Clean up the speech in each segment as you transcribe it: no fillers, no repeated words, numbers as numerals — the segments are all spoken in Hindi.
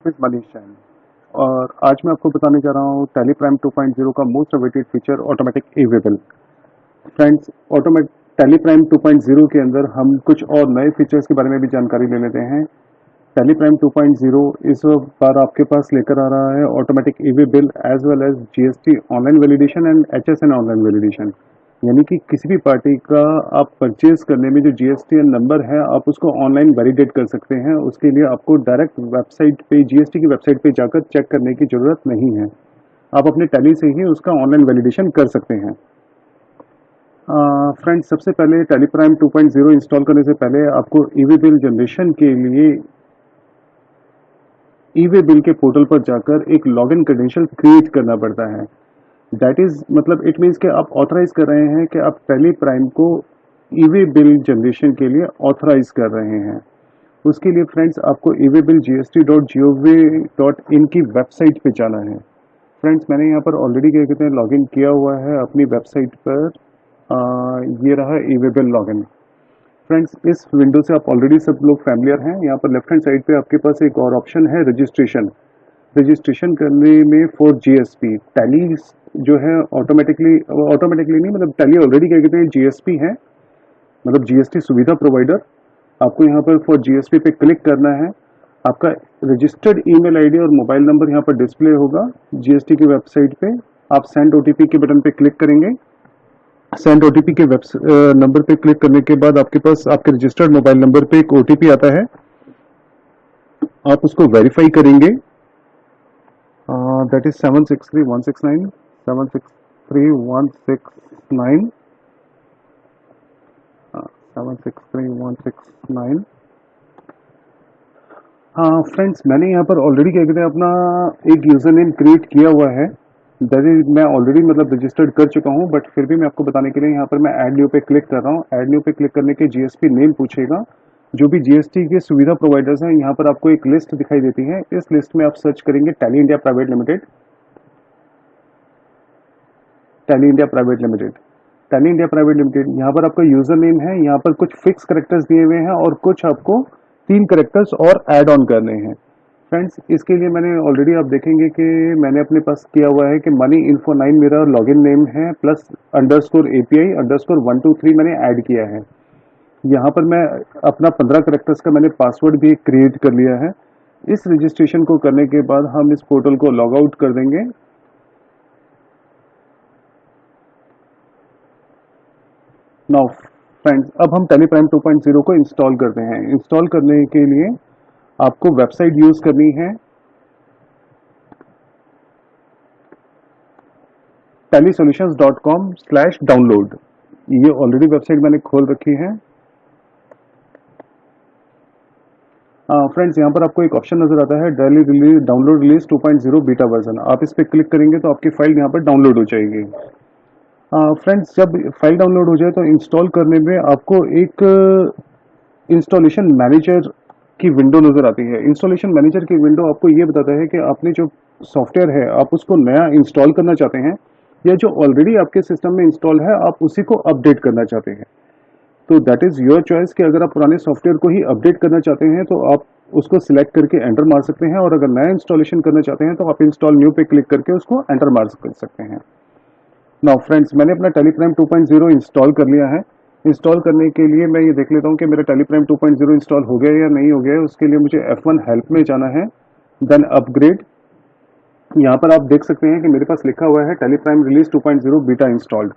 इज मनीष जैन और आज मैं आपको बताने जा रहा हूँ टैली प्राइम 2.0 का most awaited feature automatic e way bill. Friends, automate Tally Prime 2.0 के अंदर हम कुछ और नए फीचर्स के बारे में भी जानकारी ले लेते हैं। टैली प्राइम 2.0 इस बार आपके पास लेकर आ रहा है automatic e way bill as well as GST online validation and HSN online validation. यानी कि किसी भी पार्टी का आप परचेज करने में जो जीएसटी नंबर है आप उसको ऑनलाइन वैलिडेट कर सकते हैं। उसके लिए आपको डायरेक्ट वेबसाइट पे जीएसटी की वेबसाइट पे जाकर चेक करने की ज़रूरत नहीं है। आप अपने टैली से ही उसका ऑनलाइन वैलिडेशन कर सकते हैं। फ्रेंड्स, सबसे पहले टैली प्राइम 2.0 इंस्टॉल करने से पहले आपको ई वे बिल जनरेशन के लिए ई वे बिल के पोर्टल पर जाकर एक लॉगिन क्रेडेंशियल क्रिएट करना पड़ता है। दैट इज मतलब इट मीन्स कि आप ऑथराइज कर रहे हैं कि आप टैली प्राइम को ई वे बिल जनरेशन के लिए ऑथराइज कर रहे हैं। उसके लिए फ्रेंड्स आपको ई वे बिल gst.gov.in की वेबसाइट पे जाना है। फ्रेंड्स, मैंने यहाँ पर ऑलरेडी क्या कहते हैं लॉगिन किया हुआ है अपनी वेबसाइट पर। ये रहा ई वे बिल लॉगिन। फ्रेंड्स, इस विंडो से आप ऑलरेडी सब लोग फैमिलियर हैं। यहाँ पर लेफ्ट हैंड साइड पे आपके पास एक और ऑप्शन है रजिस्ट्रेशन। रजिस्ट्रेशन करने में फॉर जीएसपी टैली जो है ऑटोमेटिकली नहीं, मतलब टैली ऑलरेडी क्या कहते हैं जीएसपी है, मतलब जीएसटी सुविधा प्रोवाइडर। आपको यहाँ पर फॉर जीएसपी पे क्लिक करना है। आपका रजिस्टर्ड ईमेल आईडी और मोबाइल नंबर यहाँ पर डिस्प्ले होगा जीएसटी की वेबसाइट पे। आप सेंड ओटीपी के बटन पे क्लिक करेंगे। सेंड ओटीपी के नंबर पे क्लिक करने के बाद आपके पास आपके रजिस्टर्ड मोबाइल नंबर पे एक ओटीपी आता है। आप उसको वेरीफाई करेंगे। That is 763169 763169 763169। हाँ फ्रेंड्स, मैंने यहाँ पर ऑलरेडी क्या कहते हैं अपना एक यूज़र नेम क्रिएट किया हुआ है। दैट इज मैं ऑलरेडी मतलब रजिस्टर्ड कर चुका हूँ, बट फिर भी मैं आपको बताने के लिए यहाँ पर मैं ऐड न्यू पे क्लिक कर रहा हूँ। ऐड न्यू पे क्लिक करने के जीएसपी नेम पूछेगा। जो भी जीएसटी के सुविधा प्रोवाइडर्स हैं यहाँ पर आपको एक लिस्ट दिखाई देती है। इस लिस्ट में आप सर्च करेंगे tally India private limited. Tally India private limited, tally India private limited. यहाँ पर आपका यूजर नेम है। यहाँ पर कुछ फिक्स करेक्टर्स दिए हुए हैं और कुछ आपको 3 करेक्टर्स और ऐड ऑन करने हैं। फ्रेंड्स, इसके लिए मैंने ऑलरेडी आप देखेंगे कि मैंने अपने पास किया हुआ है कि मनी इन्फो 9 मेरा लॉगिन नेम है प्लस अंडरस्कोर एपीआई अंडरस्कोर 123 मैंने ऐड किया है। यहाँ पर मैं अपना 15 करेक्टर्स का मैंने पासवर्ड भी क्रिएट कर लिया है। इस रजिस्ट्रेशन को करने के बाद हम इस पोर्टल को लॉग आउट कर देंगे। नाउ फ्रेंड्स, अब हम टैली प्राइम 2.0 को इंस्टॉल करते हैं। इंस्टॉल करने के लिए आपको वेबसाइट यूज करनी है tellysolutions.com/download। ये ऑलरेडी वेबसाइट मैंने खोल रखी है। फ्रेंड्स, यहाँ पर आपको एक ऑप्शन नजर आता है daily download release 2.0 beta version. आप इस पर क्लिक करेंगे तो आपकी फाइल यहाँ पर डाउनलोड हो जाएगी। फ्रेंड्स, जब फाइल डाउनलोड हो जाए तो इंस्टॉल करने में आपको एक इंस्टॉलेशन मैनेजर की विंडो नज़र आती है। इंस्टॉलेशन मैनेजर की विंडो आपको ये बताता है कि आपने जो सॉफ्टवेयर है आप उसको नया इंस्टॉल करना चाहते हैं या जो ऑलरेडी आपके सिस्टम में इंस्टॉल है आप उसी को अपडेट करना चाहते हैं। तो दैट इज़ योर चॉइस कि अगर आप पुराने सॉफ्टवेयर को ही अपडेट करना चाहते हैं तो आप उसको सिलेक्ट करके एंटर मार सकते हैं, और अगर नया इंस्टॉलेशन करना चाहते हैं तो आप इंस्टॉल न्यू पे क्लिक करके उसको एंटर मार सकते हैं। नाउ फ्रेंड्स, मैंने अपना टैली प्राइम 2.0 इंस्टॉल कर लिया है। इंस्टॉल करने के लिए मैं ये देख लेता हूँ कि मेरा टैली प्राइम 2.0 इंस्टॉल हो गया या नहीं हो गया है। उसके लिए मुझे F1 हेल्प में जाना है, देन अपग्रेड। यहाँ पर आप देख सकते हैं कि मेरे पास लिखा हुआ है tally prime release 2.0 beta installed.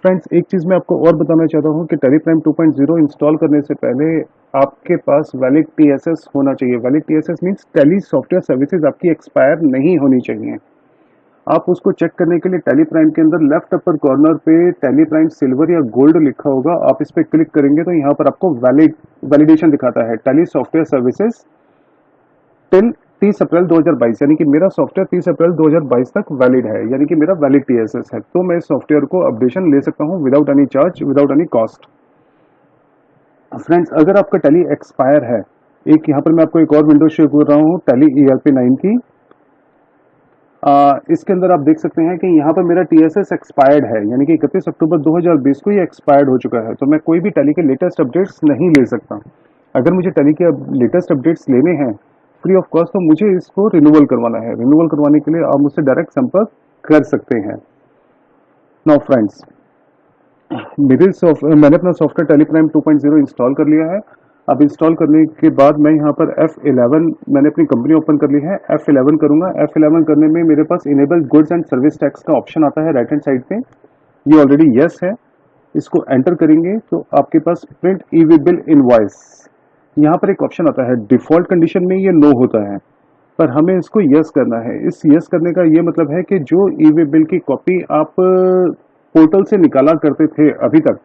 Friends, एक चीज़ मैं आपको और बताना चाहता हूँ कि टैली प्राइम 2.0 इंस्टॉल करने से पहले आपके पास वैलिड TSS होना चाहिए। Valid TSS means tally software services आपकी एक्सपायर नहीं होनी चाहिए। आप उसको चेक करने के लिए टैली प्राइम के अंदर लेफ्ट अपर कॉर्नर पे टैली प्राइम सिल्वर या गोल्ड लिखा होगा। आप इस पर क्लिक करेंगे तो यहाँ पर आपको वैलिडेशन दिखाता है टैली सॉफ्टवेयर सर्विसेज टिल 30 अप्रैल 2022, यानी कि मेरा सॉफ्टवेयर 30 अप्रैल 2022 तक वैलिड है, यानी कि मेरा वैलिड TSS है। तो मैं इस सॉफ्टवेयर को अपडेशन ले सकता हूँ without any charge, without any cost. Friends, अगर आपका टैली एक्सपायर है, एक यहाँ पर मैं आपको एक और विंडो शेयर कर रहा हूँ टैली ERP9 की। इसके अंदर आप देख सकते हैं कि यहाँ पर मेरा TSS एक्सपायर्ड है, यानी कि 31 अक्टूबर 2020 को ये एक्सपायर्ड हो चुका है। तो मैं कोई भी टैली के लेटेस्ट अपडेट्स नहीं ले सकता। अगर मुझे टैली के लेटेस्ट अपडेट्स लेने हैं फ्री ऑफ कॉस्ट, तो मुझे इसको रिन्यूअल करवाना है। रिन्यूअल करवाने के लिए आप मुझसे डायरेक्ट संपर्क कर सकते हैं। नाउ फ्रेंड्स, मैंने अपना सॉफ्टवेयर टेलीप्राइम 2.0 इंस्टॉल कर लिया है। अब इंस्टॉल करने के बाद मैं यहाँ पर F11 मैंने अपनी कंपनी ओपन कर ली है, F11 करूंगा। F11 करने में मेरे पास enable goods and service tax का ऑप्शन आता है राइट हैंड साइड पे, ये ऑलरेडी यस है। इसको एंटर करेंगे तो आपके पास प्रिंट ई वे बिल इनवॉइस, यहाँ पर एक ऑप्शन आता है। डिफॉल्ट कंडीशन में ये नो होता है, पर हमें इसको यस करना है। इस यस करने का ये मतलब है कि जो ई वे बिल की कॉपी आप पोर्टल से निकाला करते थे अभी तक,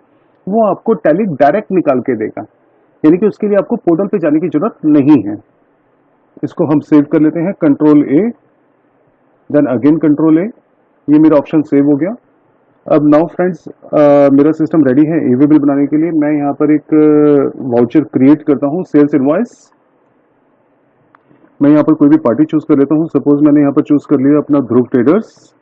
वो आपको टैली डायरेक्ट निकाल के देगा, यानी कि उसके लिए आपको पोर्टल पे जाने की जरूरत नहीं है। इसको हम सेव कर लेते हैं, control A, then again control A, ये मेरा ऑप्शन सेव हो गया। अब नाउ फ्रेंड्स, मेरा सिस्टम रेडी है ई वे बिल बनाने के लिए। मैं यहाँ पर एक वाउचर क्रिएट करता हूँ, सेल्स इनवॉइस। मैं यहाँ पर कोई भी पार्टी चूज कर लेता हूँ। सपोज मैंने यहाँ पर चूज कर लिया अपना ध्रुव ट्रेडर्स।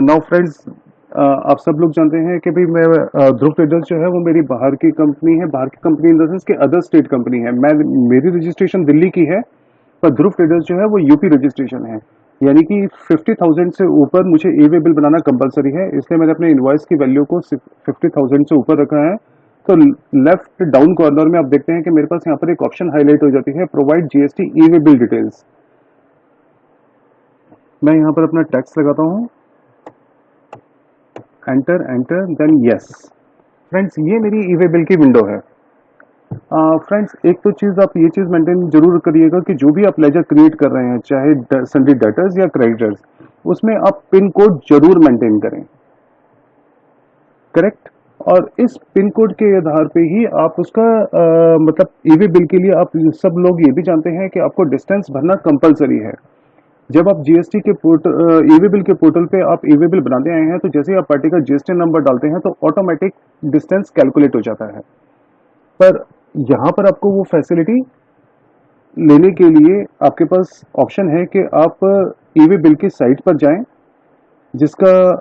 नाउ फ्रेंड्स, आप सब लोग जानते हैं कि भाई मैं ध्रुव ट्रेडर्स जो है वो मेरी बाहर की कंपनी है। बाहर की कंपनी इन द सेंस कि अदर स्टेट कंपनी है। मेरी रजिस्ट्रेशन दिल्ली की है, पर ध्रुव ट्रेडर्स जो है वो यूपी रजिस्ट्रेशन है, यानी कि 50,000 से ऊपर मुझे ई वे बिल बनाना कंपलसरी है। इसलिए मैंने अपने इनवॉइस की वैल्यू को 50,000 से ऊपर रखा है। तो लेफ्ट डाउन कॉर्नर में आप देखते हैं कि मेरे पास यहाँ पर एक ऑप्शन हाईलाइट हो जाती है, provide GST e way bill details. मैं यहाँ पर अपना टैक्स लगाता हूँ, enter enter, then yes. Friends, ये मेरी ई वे बिल की विंडो है। फ्रेंड्स, एक तो चीज आप ये चीज मेंटेन जरूर करिएगा कि जो भी आप लेजर क्रिएट कर रहे हैं, चाहे सन्डी डेटर्स या क्रेडिटर्स, उसमें आप पिन कोड जरूर मेंटेन करें, करेक्ट। और इस पिन कोड के आधार पे ही आप उसका मतलब ई वे बिल के लिए आप सब लोग ये भी जानते हैं कि आपको डिस्टेंस भरना कंपलसरी है। जब आप जीएसटी के ई वे बिल के पोर्टल पे आप ई वे बिल बनाते आए हैं, तो जैसे ही आप पार्टी का जीएसटी नंबर डालते हैं तो ऑटोमेटिक डिस्टेंस कैलकुलेट हो जाता है। पर यहाँ पर आपको वो फैसिलिटी लेने के लिए आपके पास ऑप्शन है कि आप ई वे बिल की साइट पर जाएं, जिसका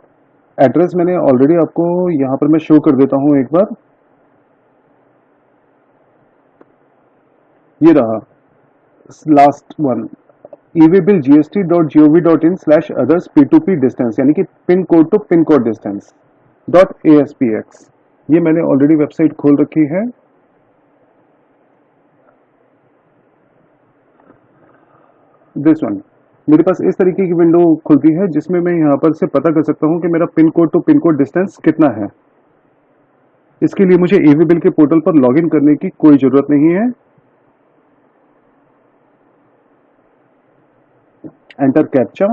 एड्रेस मैंने ऑलरेडी आपको यहाँ पर मैं शो कर देता हूँ एक बार। ये रहा last one, evbillgst.gov.in/others p2p distance, यानी कि pin code to pin code distance .aspx। ये मैंने ऑलरेडी वेबसाइट खोल रखी है। दिस वन, मेरे पास इस तरीके की विंडो खुलती है, जिसमें मैं यहाँ पर से पता कर सकता हूँ कि मेरा pin code to pin code distance कितना है। इसके लिए मुझे ई वे बिल के पोर्टल पर लॉगिन करने की कोई जरूरत नहीं है। एंटर कैप्चा,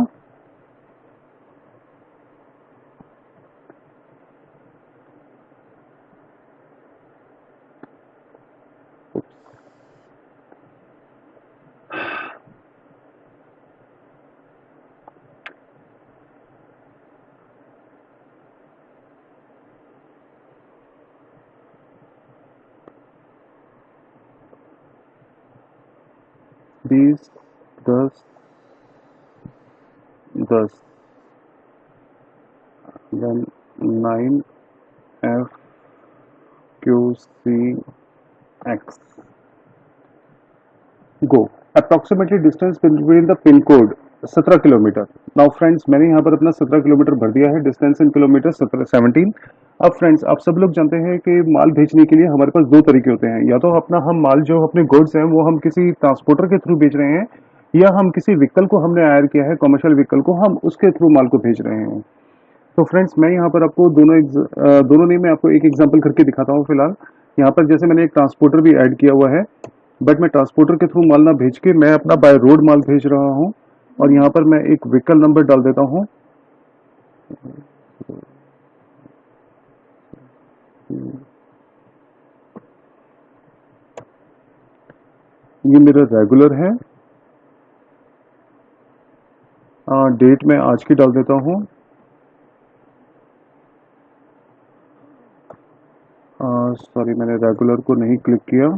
बीस, दस, दस, then 9FQCX, go. Approximately distance between the pin code 17 kilometre. Now friends, मैंने यहाँ पर अपना 17 किलोमीटर भर दिया है, डिस्टेंस इन किलोमीटर 17। अब फ्रेंड्स, आप सब लोग जानते हैं कि माल भेजने के लिए हमारे पास दो तरीके होते हैं। या तो अपना हम माल जो अपने गुड्स हैं वो हम किसी ट्रांसपोर्टर के थ्रू भेज रहे हैं, या हम किसी व्हीकल को हमने हायर किया है, कमर्शियल व्हीकल को, हम उसके थ्रू माल को भेज रहे हैं। तो फ्रेंड्स, मैं यहाँ पर आपको दोनों नहीं, मैं आपको एक एग्जांपल करके दिखाता हूँ फिलहाल। यहाँ पर जैसे मैंने एक ट्रांसपोर्टर भी ऐड किया हुआ है, बट मैं ट्रांसपोर्टर के थ्रू माल ना भेज के मैं अपना बाय रोड माल भेज रहा हूँ। और यहाँ पर मैं एक व्हीकल नंबर डाल देता हूँ, ये मेरा रेगुलर है। डेट मैं आज की डाल देता हूँ। सॉरी, मैंने रेगुलर को नहीं क्लिक किया।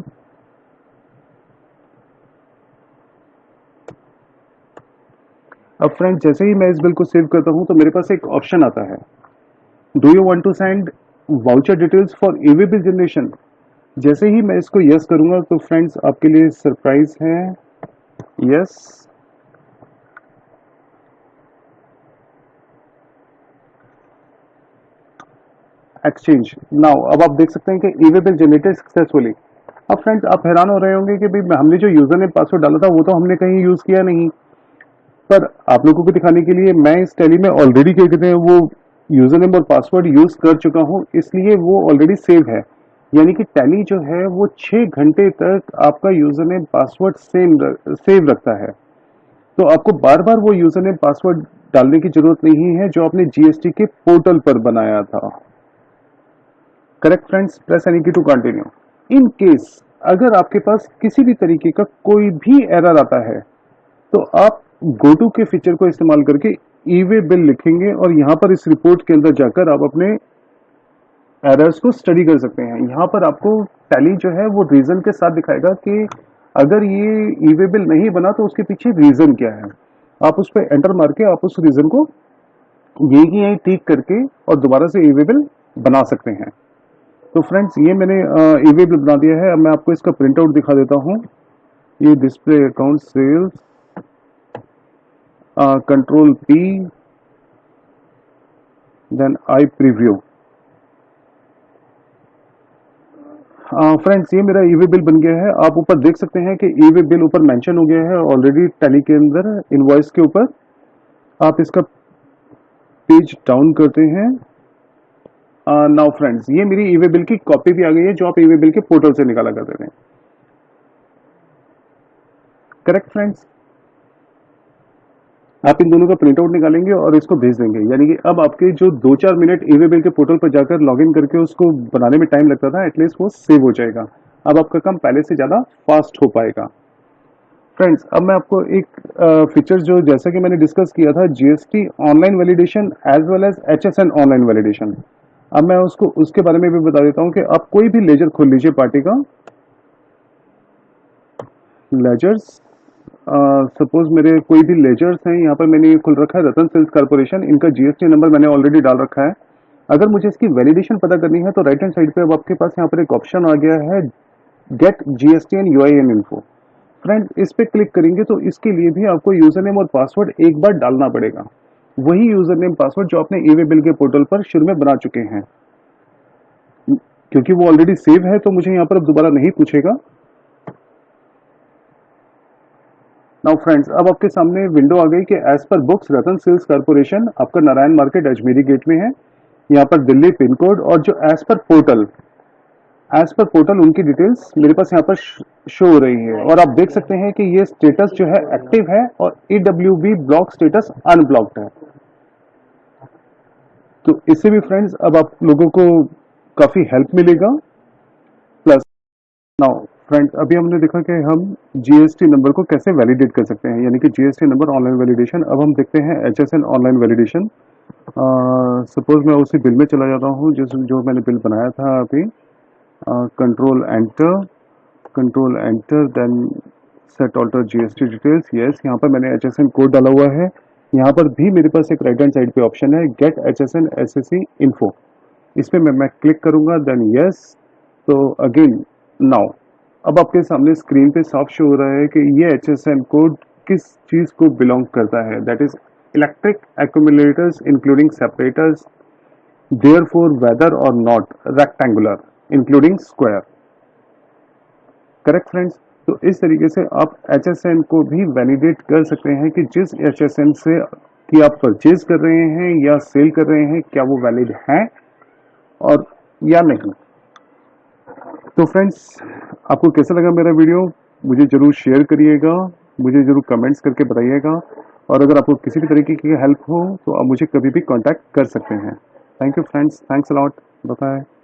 अब फ्रेंड्स जैसे ही मैं इस बिल को सेव करता हूं तो मेरे पास एक ऑप्शन आता है, do you want to send voucher details for e way bill generation. जैसे ही मैं इसको यस करूंगा तो फ्रेंड्स आपके लिए सरप्राइज है, यस। Exchange now. अब आप देख सकते हैं कि ईवे बिल जनरेटेड सक्सेसफुली। अब फ्रेंड्स आप हैरान हो रहे होंगे कि भाई हमने जो यूजर नेम पासवर्ड डाला था वो तो हमने कहीं यूज किया नहीं, पर आप लोगों को दिखाने के लिए मैं इस टैली में ऑलरेडी क्या कहते हैं वो यूजर नेम और पासवर्ड यूज कर चुका हूं, इसलिए वो ऑलरेडी सेव है। यानी कि टैली जो है वो 6 घंटे तक आपका यूजर नेम पासवर्ड सेव रखता है। तो आपको बार बार वो यूजर नेम पासवर्ड डालने की जरूरत नहीं है जो आपने जीएसटी के पोर्टल पर बनाया था। करेक्ट फ्रेंड्स, प्रेस एनी की टू कंटिन्यू। इन केस अगर आपके पास किसी भी तरीके का कोई भी एरर आता है तो आप गो टू के फीचर को इस्तेमाल करके ईवे बिल लिखेंगे और यहां पर इस रिपोर्ट के अंदर जाकर आप अपने एरर्स को स्टडी कर सकते हैं। यहां पर आपको टैली जो है वो रीजन के साथ दिखाएगा कि अगर ये ईवे बिल नहीं बना तो उसके पीछे रीजन क्या है। आप उस पर एंटर मार के आप उस रीजन को यही की यही ठीक करके और दोबारा से ईवे बिल बना सकते हैं। तो फ्रेंड्स ये मैंने ईवे बिल बना दिया है। अब मैं आपको इसका प्रिंट आउट दिखा देता हूँ। ये display account sales, control P, then I preview. Friends ये मेरा ईवे बिल बन गया है। आप ऊपर देख सकते हैं कि ईवे बिल ऊपर मेंशन हो गया है ऑलरेडी टैली के अंदर इनवॉइस के ऊपर। आप इसका पेज डाउन करते हैं। नाउ फ्रेंड्स ये मेरी ईवे बिल की कॉपी भी आ गई है जो आप ईवे बिल के पोर्टल से निकाला करते थे। करेक्ट फ्रेंड्स, आप इन दोनों का प्रिंट आउट निकालेंगे और इसको भेज देंगे। यानी कि अब आपके जो 2-4 मिनट ईवे बिल के पोर्टल पर जाकर लॉगिन करके उसको बनाने में टाइम लगता था, एटलीस्ट वो सेव हो जाएगा। अब आपका काम पहले से ज्यादा फास्ट हो पाएगा। फ्रेंड्स अब मैं आपको एक फीचर जो जैसा कि मैंने डिस्कस किया था, GST online validation as well as HSN online validation. अब मैं उसको उसके बारे में भी बता देता हूं कि आप कोई भी लेजर खोल लीजिए पार्टी का, लेजर्स। सपोज मेरे कोई भी लेजर्स हैं, यहाँ पर मैंने ये खुल रखा है रतन सेल्स कॉर्पोरेशन। इनका जीएसटी नंबर मैंने ऑलरेडी डाल रखा है। अगर मुझे इसकी वैलिडेशन पता करनी है तो राइट हैंड साइड पे अब आपके पास यहाँ पर एक ऑप्शन आ गया है, get GST and UIN info. Friends इस पे क्लिक करेंगे तो इसके लिए भी आपको यूजर नेम और पासवर्ड एक बार डालना पड़ेगा, वही यूजर नेम पासवर्ड जो आपने ईवे बिल के पोर्टल पर शुरू में बना चुके हैं। क्योंकि वो ऑलरेडी सेव है तो मुझे यहाँ पर अब दोबारा नहीं पूछेगा। नाउ फ्रेंड्स अब आपके सामने विंडो आ गई कि एज पर बुक्स रतन सेल्स कॉर्पोरेशन आपका नारायण मार्केट अजमेरी गेट में है, यहाँ पर दिल्ली पिन कोड, और जो एज पर पोर्टल उनकी डिटेल्स मेरे पास यहाँ पर शो हो रही है। और आप देख सकते हैं कि ये स्टेटस जो है एक्टिव है और ईडब्ल्यूबी ब्लॉक स्टेटस अनब्लॉक्ड है। तो इससे भी फ्रेंड्स अब आप लोगों को काफी हेल्प मिलेगा। प्लस नाउ फ्रेंड्स अभी हमने देखा कि हम जीएसटी नंबर को कैसे वैलिडेट कर सकते हैं, यानी कि जीएसटी नंबर ऑनलाइन वैलिडेशन। अब हम देखते हैं एचएसएन ऑनलाइन वैलिडेशन। सपोज मैं उसी बिल में चला जाता हूँ जो मैंने बिल बनाया था अभी। Control enter then set alter GST details. Yes, यहाँ पर मैंने एचएसएन कोड डाला हुआ है। यहाँ पर भी मेरे पास एक राइट हैंड साइड पे ऑप्शन है गेट एचएसएन एसएससी इन्फो। इस पे मैं क्लिक करूंगा देन यस। तो अगेन नाउ अब आपके सामने स्क्रीन पे साफ शो हो रहा है कि ये एचएसएन कोड किस चीज को बिलोंग करता है, that is electric accumulators including separators, therefore whether और not rectangular including square. Correct friends, तो इस तरीके से आप एचएसएन को भी वैलिडेट कर सकते हैं कि जिस एचएसएन से कि आप परचेज कर रहे हैं या सेल कर रहे हैं क्या वो वैलिड है और या नहीं। तो फ्रेंड्स आपको कैसा लगा मेरा वीडियो, मुझे जरूर शेयर करिएगा, मुझे जरूर कमेंट्स करके बताइएगा। और अगर आपको किसी भी तरीके की हेल्प हो तो आप मुझे कभी भी कांटेक्ट कर सकते हैं। Thank you friends, thanks a lot, bye bye.